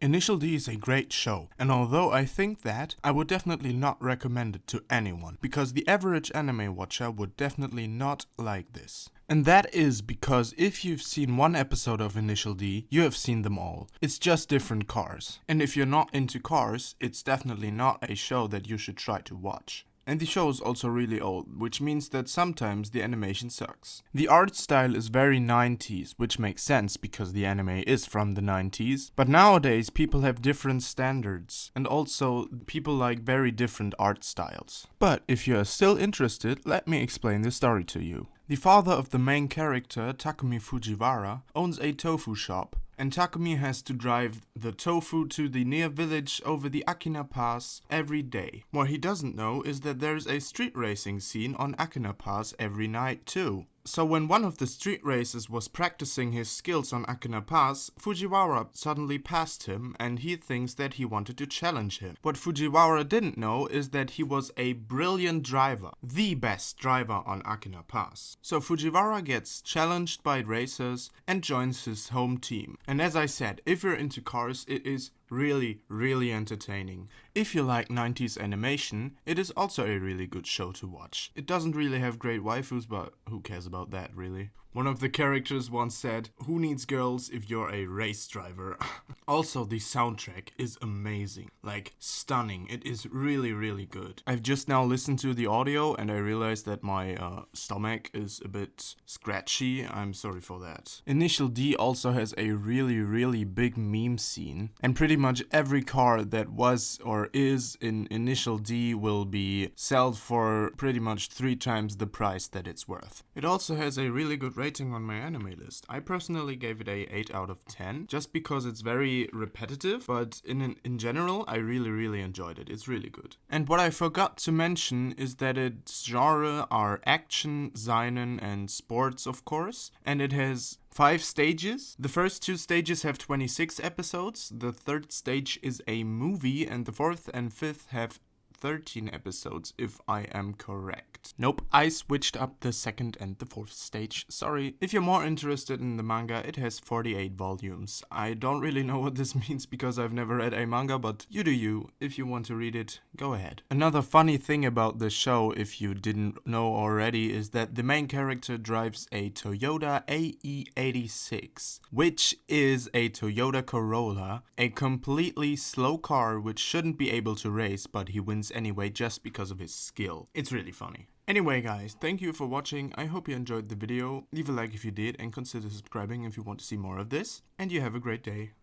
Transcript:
Initial D is a great show, and although I think that, I would definitely not recommend it to anyone, because the average anime watcher would definitely not like this. And that is because if you've seen one episode of Initial D, you have seen them all. It's just different cars. And if you're not into cars, it's definitely not a show that you should try to watch. And the show is also really old, which means that sometimes the animation sucks. The art style is very 90s, which makes sense because the anime is from the 90s. But nowadays people have different standards, and also people like very different art styles. But if you are still interested, let me explain the story to you. The father of the main character, Takumi Fujiwara, owns a tofu shop. And Takumi has to drive the tofu to the near village over the Akina Pass every day. What he doesn't know is that there's a street racing scene on Akina Pass every night too. So when one of the street racers was practicing his skills on Akina Pass, Fujiwara suddenly passed him and he thinks that he wanted to challenge him. What Fujiwara didn't know is that he was a brilliant driver, the best driver on Akina Pass. So Fujiwara gets challenged by racers and joins his home team. And as I said, if you're into cars, it is really entertaining. If you like 90s animation, it is also a really good show to watch. It doesn't really have great waifus, but who cares about that really? One of the characters once said, "Who needs girls if you're a race driver?" Also, the soundtrack is amazing. Like, stunning. It is really good. I've just now listened to the audio and I realized that my stomach is a bit scratchy. I'm sorry for that. Initial D also has a really big meme scene. And pretty much every car that was or is in Initial D will be sold for pretty much 3 times the price that it's worth. It also has a really good rating on my anime list. I personally gave it a 8 out of 10 just because it's very repetitive, but in general I really enjoyed it. It's really good. And what I forgot to mention is that its genre are action, seinen and sports of course, and it has 5 stages. The first 2 stages have 26 episodes, the third stage is a movie, and the fourth and fifth have 13 episodes, if I am correct. Nope, I switched up the second and the fourth stage, sorry. If you're more interested in the manga, it has 48 volumes. I don't really know what this means because I've never read a manga, but you do you. If you want to read it, go ahead. Another funny thing about the show, if you didn't know already, is that the main character drives a Toyota AE86, which is a Toyota Corolla, a completely slow car which shouldn't be able to race, but he wins anyway just because of his skill. It's really funny. Anyway guys, thank you for watching. I hope you enjoyed the video. Leave a like if you did and consider subscribing if you want to see more of this. And you have a great day.